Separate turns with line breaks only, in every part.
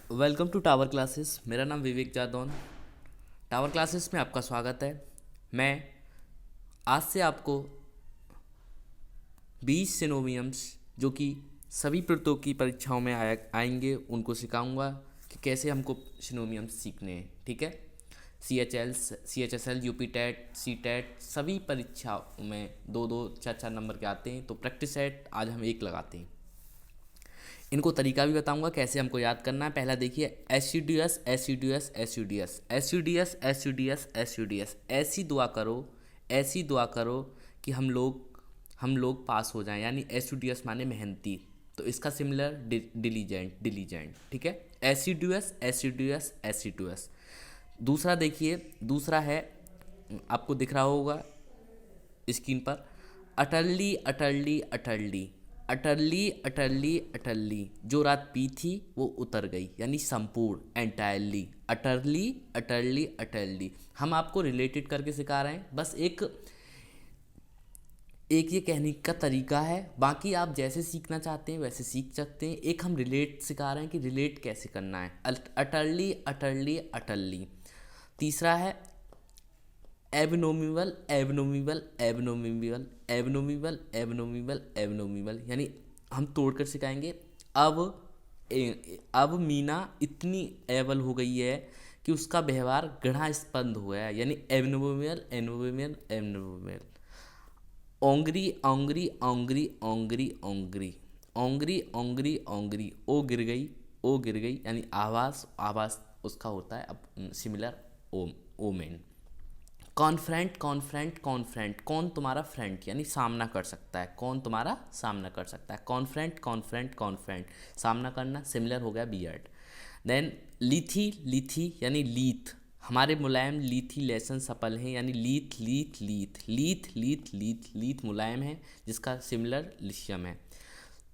Welcome to tower classes. मेरा नाम विवेक Jadaun. Tower classes में आपका स्वागत है। मैं आज से आपको 20 सिनोनिम्स जो कि सभी प्रतियोगी परीक्षाओं में आएंगे उनको सिखाऊंगा कि कैसे हमको सिनोनिम्स सीखने हैं। ठीक है। CHL, UP TET, C TET सभी परीक्षाओं में दो दो चार चार नंबर के आते हैं, तो प्रैक्टिस सेट आज हम एक लगाते हैं। इनको तरीका भी बताऊंगा कैसे हमको याद करना है। पहला देखिए, S U D S S U D S S U D S S U D S S U D S ऐसी दुआ करो कि हम लोग पास हो जाएं, यानी एस यू डी एस माने मेहनती। तो इसका सिमिलर डिलीजेंट। ठीक है। S U D S S U D S S U D S. दूसरा देखिए, दूसरा है, आपको दिख रहा होगा स्क्रीन पर, अटली अटली अटली अटली अटली अटली। जो रात पी थी वो उतर गई, यानी संपूर्ण, एंटायरली। Utterly utterly utterly. हम आपको रिलेटेड करके सिखा रहे हैं, बस एक एक ये कहने का तरीका है। बाकी आप जैसे सीखना चाहते हैं वैसे सीख सकते हैं। एक हम रिलेट सिखा रहे हैं कि रिलेट कैसे करना है। Utterly utterly utterly. तीसरा है एबनोमिवल एबनोमिवल एबनोमिवल एबनोमिवल एबनोमिवल एबनोमिवल, यानी हम तोड़कर सिखाएंगे। अब अब मीना इतनी एबल हो गई है कि उसका व्यवहार घृणास्पद हो गया है, यानी एबनोमिवल एबनोमिवल एबनोमिवल। ओंगरी ओंगरी ओंगरी ओंगरी ओंगरी ओंगरी ओंगरी ओंगरी। ओ गिर गई, यानी आवाज़ आवाज़ उसका होता है अब सिमिलर ओमेन। कॉन्फ्रेंट कॉन्फ्रेंट कॉन्फ्रेंट, कौन तुम्हारा फ्रेंड, यानी सामना कर सकता है, कौन तुम्हारा सामना कर सकता है। कॉन्फ्रेंट कॉन्फ्रेंट कॉन्फ्रेंट, सामना करना, सिमिलर हो गया बियर्ड। देन लिथी लिथी, यानी लीथ, हमारे मुलायम लीथी लेसन सफल हैं, यानी लीथ लीथ लीथ लीथ लीथ लीथ लीथ मुलायम है, जिसका सिमिलर लिशियम है।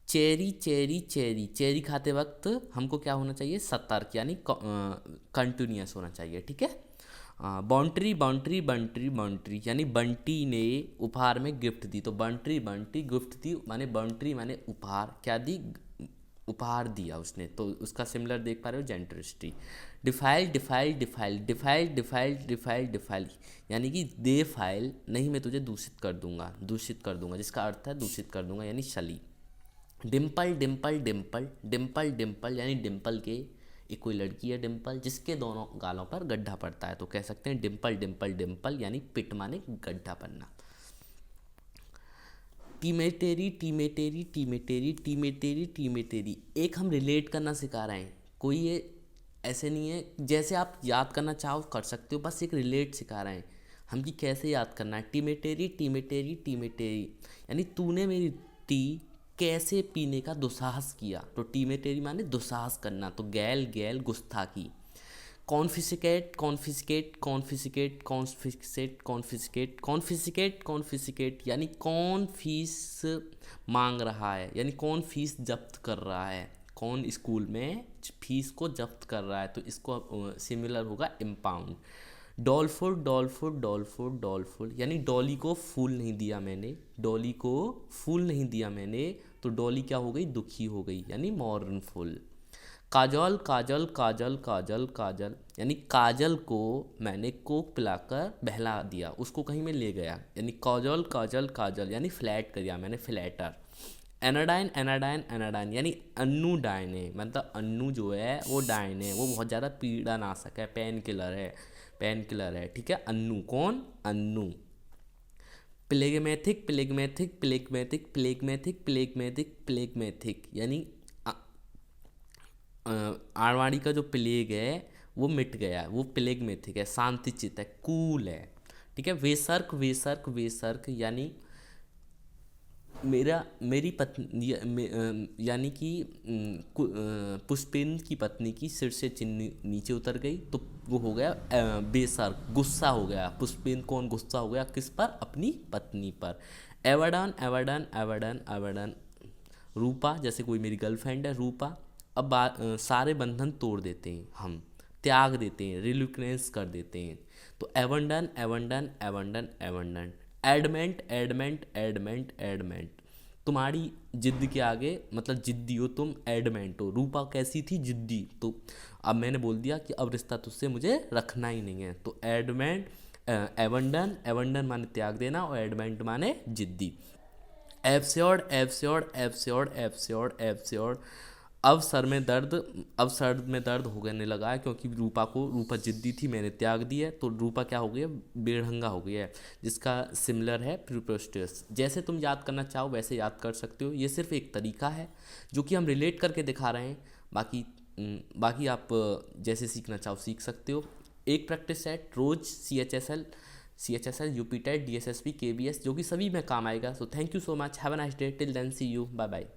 चेरी चेरी चेरी, चेरी खाते वक्त हमको क्या होना चाहिए, सतर्क, यानी कंटिन्यूस होना चाहिए। ठीक है। बाउंड्री बाउंड्री बंट्री बाउंड्री, यानी बंटी ने उपहार में गिफ्ट दी, तो बंट्री बंटी गिफ्ट दी, माने बाउंड्री माने उपहार, क्या दी, उपहार दिया उसने, तो उसका सिमिलर देख पा रहे हो, जेंटरिस्टी। डिफाइल डिफाइल डिफाइल डिफाइल डिफाइल डिफाइल डिफाइल, यानी कि दे फाइल नहीं, मैं तुझे दूषित कर दूंगा, जिसका अर्थ है दूषित कर दूंगा, यानी शली। डिम्पल डिम्पल डिम्पल डिम्पल डिम्पल, यानी डिम्पल के एक कोई लड़की है डिम्पल, जिसके दोनों गालों पर गड्ढा पड़ता है, तो कह सकते हैं डिम्पल डिम्पल डिम्पल, यानी पिट माने गड्ढा पड़ना। टीमेटेरी टीमेटेरी टीमेटेरी टीमेटेरी टीमेटेरी, एक हम रिलेट करना सिखा रहे हैं। कोई ये ऐसे नहीं है, जैसे आप याद करना चाहो कर सकते हो, बस एक रिलेट सिखा रहे हैं हम कि कैसे याद करना है। टीमेटेरी टीमेटेरी टीमेटेरी, यानी तूने मेरी टी कैसे पीने का दुस्साहस किया, तो टीमेटेरी माने दुस्साहस करना, तो गैल गैल गुस्ताखी। Confiscate confiscate confiscate confiscate confiscate confiscate confiscate, यानी कौन फीस मांग रहा है, यानी कौन फीस जब्त कर रहा है, कौन स्कूल में फीस को जब्त कर रहा है, तो इसको सिमिलर होगा इम्पाउंड। डॉलफुल डॉलफुल डॉलफुल डॉलफुल, यानी डॉली को फूल नहीं दिया मैंने, डॉली को फूल नहीं दिया मैंने, तो डॉली क्या हो गई, दुखी हो गई, यानी मोurnful। काजल काजल काजल काजल काजल, यानी काजल को मैंने कोक पिलाकर बहला दिया, उसको कहीं में ले गया, यानी काजल काजल काजल, यानी फ्लैट कर दिया मैंने, फ्लैटर। एनाडाइन एनाडाइन एनाडाइन, यानी अन्नू डायन है, मतलब अन्नू जो है वो डायन है, वो बहुत ज़्यादा पीड़ा नाशक है, पेन किलर है, पेन किलर है। ठीक है। अन्नू, कौन, अन्नू। प्लेगमेथिक प्लेगमेथिक प्लेगमेथिक प्लेगमेथिक प्लेगमेथिक प्लेगमेथिक, यानी आरवाड़ी का जो प्लेग है वो मिट गया, वो प्लेग मेथिक है, शांति चित्त है, कूल है। ठीक है। वेसर्क वेसर्क वेसर्क, यानी मेरा मेरी पत्नी, यानी कि पुष्पेंद्र की पत्नी की सिर से चिन्नी नीचे उतर गई, तो वो हो गया बेसर्क, गुस्सा हो गया। पुष्पेंद्र कौन गुस्सा हो गया, किस पर, अपनी पत्नी पर। एवरडन एवरडन एवरडन एवरडन, रूपा, जैसे कोई मेरी गर्लफ्रेंड है रूपा। अब सारे बंधन तोड़ देते हैं हम, त्याग देते हैं, रिलुक्रेंस कर देते हैं, तो एवंडन एवंडन एवंडन एवंडन। एडमेंट एडमेंट एडमेंट एडमेंट, तुम्हारी जिद के आगे, मतलब जिद्दी हो तुम, एडमेंट हो। रूपा कैसी थी? जिद्दी। तो अब मैंने बोल दिया कि अब रिश्ता तुझसे मुझे रखना ही नहीं है। तो एडमेंट, एवंडन, एवंडन माने त्याग देना और एडमेंट माने जिद्दी। एब्स्योर्ड, एब्स्योर्ड, एब्स्योर्ड, एब्स्योर्ड, एब्स्योर्ड। अब सर में दर्द होने लगा है, क्योंकि रूपा जिद्दी थी, मैंने त्याग दी है। तो रूपा क्या हो गया? बेढंगा हो गया है, जिसका सिमिलर है प्रीपोस्टेरियस। जैसे तुम याद करना चाहो वैसे याद कर सकते हो, ये सिर्फ एक तरीका है जो कि हम रिलेट करके दिखा रहे हैं। बाकी आप जैसे सीखना चाहो सीख सकते हो। एक प्रैक्टिस सेट रोज CHSL, UP TET, DSSP, KBS, जो कि सभी में काम आएगा। So thank you so much, have a nice day, till then see you, bye bye.